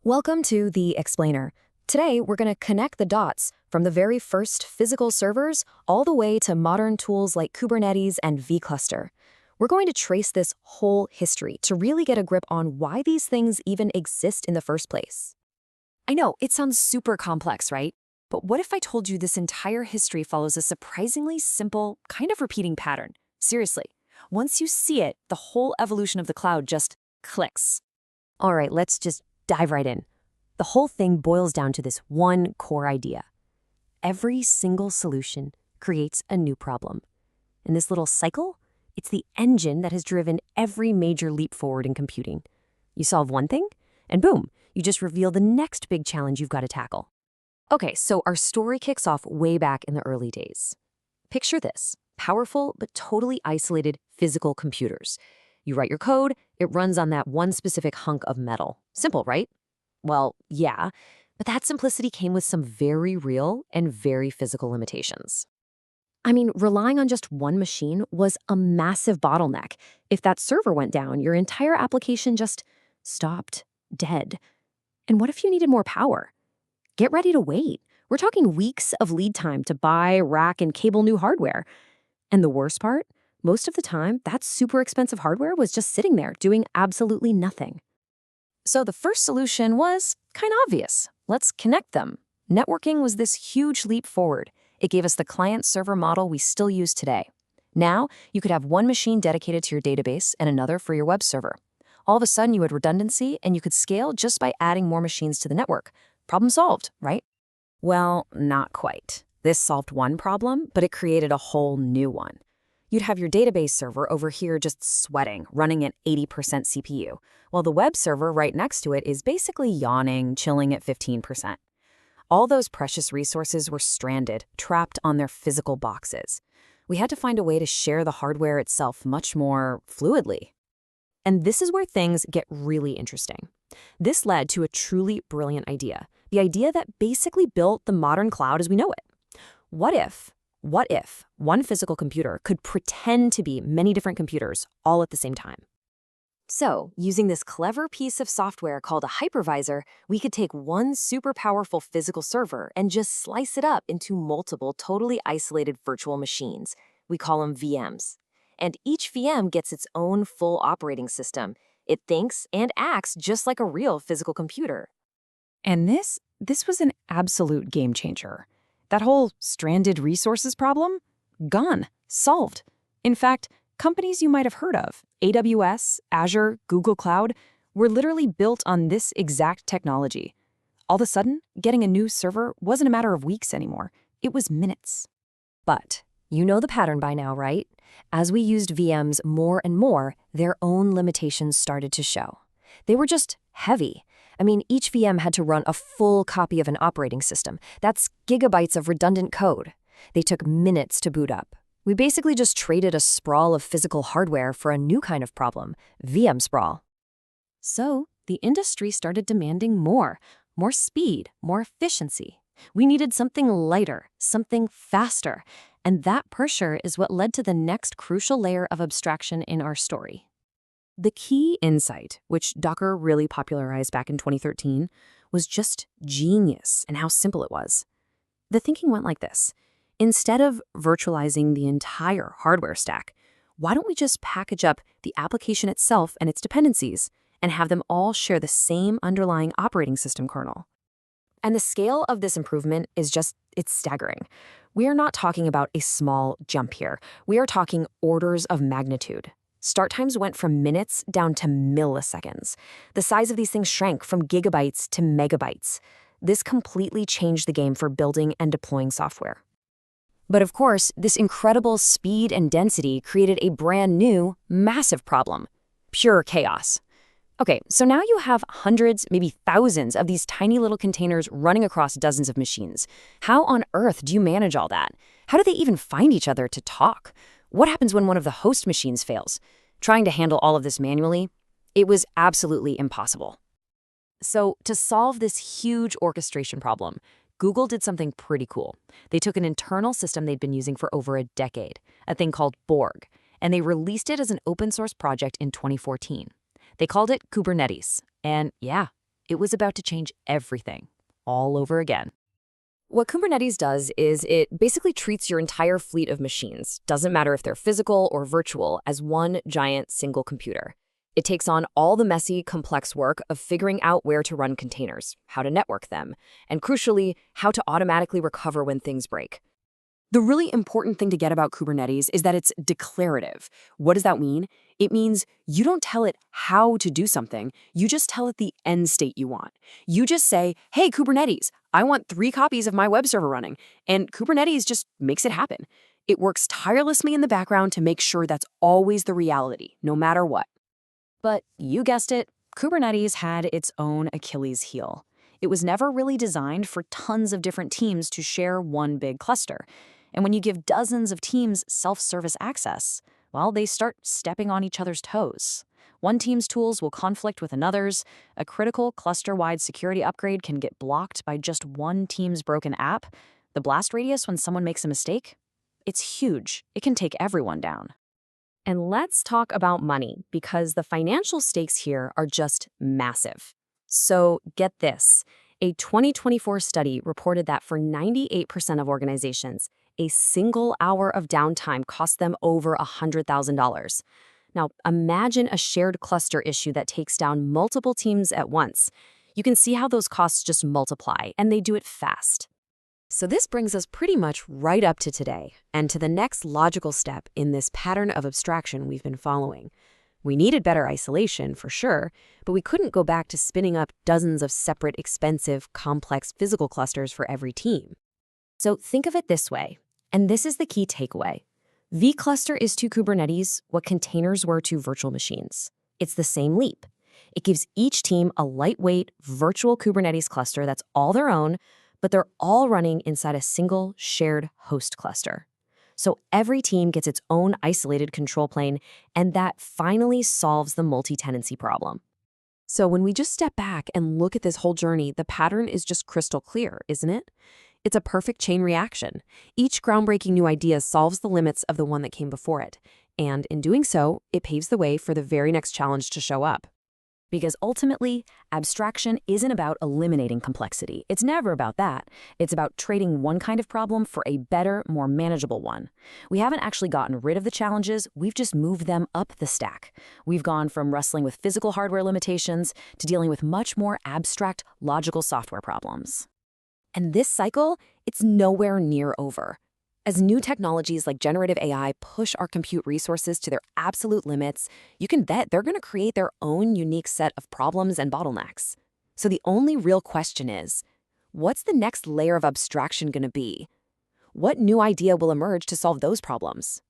Welcome to The Explainer. Today, we're going to connect the dots from the very first physical servers all the way to modern tools like Kubernetes and vCluster. We're going to trace this whole history to really get a grip on why these things even exist in the first place. I know, it sounds super complex, right? But what if I told you this entire history follows a surprisingly simple, kind of repeating pattern? Seriously, once you see it, the whole evolution of the cloud just clicks. All right, let's just dive right in. The whole thing boils down to this one core idea. Every single solution creates a new problem. In this little cycle, it's the engine that has driven every major leap forward in computing. You solve one thing, and boom, you just reveal the next big challenge you've got to tackle. Okay, so our story kicks off way back in the early days. Picture this: powerful but totally isolated physical computers. You write your code, it runs on that one specific hunk of metal. Simple, right? Well, yeah, but that simplicity came with some very real and very physical limitations. I mean, relying on just one machine was a massive bottleneck. If that server went down, your entire application just stopped dead. And what if you needed more power? Get ready to wait. We're talking weeks of lead time to buy, rack, and cable new hardware. And the worst part? Most of the time, that super expensive hardware was just sitting there doing absolutely nothing. So the first solution was kind of obvious. Let's connect them. Networking was this huge leap forward. It gave us the client-server model we still use today. Now, you could have one machine dedicated to your database and another for your web server. All of a sudden, you had redundancy, and you could scale just by adding more machines to the network. Problem solved, right? Well, not quite. This solved one problem, but it created a whole new one. You'd have your database server over here just sweating, running at 80% CPU, while the web server right next to it is basically yawning, chilling at 15%. All those precious resources were stranded, trapped on their physical boxes. We had to find a way to share the hardware itself much more fluidly. And this is where things get really interesting. This led to a truly brilliant idea, the idea that basically built the modern cloud as we know it. What if one physical computer could pretend to be many different computers all at the same time? So, using this clever piece of software called a hypervisor, we could take one super powerful physical server and just slice it up into multiple totally isolated virtual machines. We call them VMs. And each VM gets its own full operating system. It thinks and acts just like a real physical computer. And this was an absolute game changer. That whole stranded resources problem? Gone. Solved. In fact, companies you might have heard of, AWS, Azure, Google Cloud, were literally built on this exact technology. All of a sudden, getting a new server wasn't a matter of weeks anymore. It was minutes. But you know the pattern by now, right? As we used VMs more and more, their own limitations started to show. They were just heavy. I mean, each VM had to run a full copy of an operating system. That's gigabytes of redundant code. They took minutes to boot up. We basically just traded a sprawl of physical hardware for a new kind of problem, VM sprawl. So, the industry started demanding more speed, more efficiency. We needed something lighter, something faster, and that pressure is what led to the next crucial layer of abstraction in our story. The key insight, which Docker really popularized back in 2013, was just genius in how simple it was. The thinking went like this. Instead of virtualizing the entire hardware stack, why don't we just package up the application itself and its dependencies and have them all share the same underlying operating system kernel? And the scale of this improvement is it's staggering. We are not talking about a small jump here. We are talking orders of magnitude. Start times went from minutes down to milliseconds. The size of these things shrank from gigabytes to megabytes. This completely changed the game for building and deploying software. But of course, this incredible speed and density created a brand new, massive problem: pure chaos. Okay, so now you have hundreds, maybe thousands of these tiny little containers running across dozens of machines. How on earth do you manage all that? How do they even find each other to talk? What happens when one of the host machines fails? Trying to handle all of this manually, it was absolutely impossible. So to solve this huge orchestration problem, Google did something pretty cool. They took an internal system they'd been using for over a decade, a thing called Borg, and they released it as an open source project in 2014. They called it Kubernetes, and yeah, It was about to change everything, all over again. What Kubernetes does is it basically treats your entire fleet of machines, doesn't matter if they're physical or virtual, as one giant single computer. It takes on all the messy, complex work of figuring out where to run containers, how to network them, and crucially, how to automatically recover when things break. The really important thing to get about Kubernetes is that it's declarative. What does that mean? It means you don't tell it how to do something, you just tell it the end state you want. You just say, hey, Kubernetes, I want 3 copies of my web server running, and Kubernetes just makes it happen. It works tirelessly in the background to make sure that's always the reality, no matter what. But you guessed it, Kubernetes had its own Achilles heel. It was never really designed for tons of different teams to share one big cluster. And when you give dozens of teams self-service access, well, they start stepping on each other's toes. One team's tools will conflict with another's. A critical cluster-wide security upgrade can get blocked by just one team's broken app. The blast radius when someone makes a mistake? It's huge. It can take everyone down. And let's talk about money, because the financial stakes here are just massive. So get this. A 2024 study reported that for 98% of organizations, a single hour of downtime cost them over $100,000. Now, imagine a shared cluster issue that takes down multiple teams at once. You can see how those costs just multiply, and they do it fast. So this brings us pretty much right up to today, and to the next logical step in this pattern of abstraction we've been following. We needed better isolation, for sure, but we couldn't go back to spinning up dozens of separate, expensive, complex physical clusters for every team. So think of it this way, and this is the key takeaway. vCluster is to Kubernetes what containers were to virtual machines. It's the same leap. It gives each team a lightweight, virtual Kubernetes cluster that's all their own, but they're all running inside a single, shared host cluster. So every team gets its own isolated control plane, and that finally solves the multi-tenancy problem. So when we just step back and look at this whole journey, the pattern is just crystal clear, isn't it? It's a perfect chain reaction. Each groundbreaking new idea solves the limits of the one that came before it. And in doing so, it paves the way for the very next challenge to show up. Because ultimately, abstraction isn't about eliminating complexity. It's never about that. It's about trading one kind of problem for a better, more manageable one. We haven't actually gotten rid of the challenges, we've just moved them up the stack. We've gone from wrestling with physical hardware limitations to dealing with much more abstract, logical software problems. And this cycle, it's nowhere near over. As new technologies like generative AI push our compute resources to their absolute limits, you can bet they're going to create their own unique set of problems and bottlenecks. So the only real question is, what's the next layer of abstraction going to be? What new idea will emerge to solve those problems?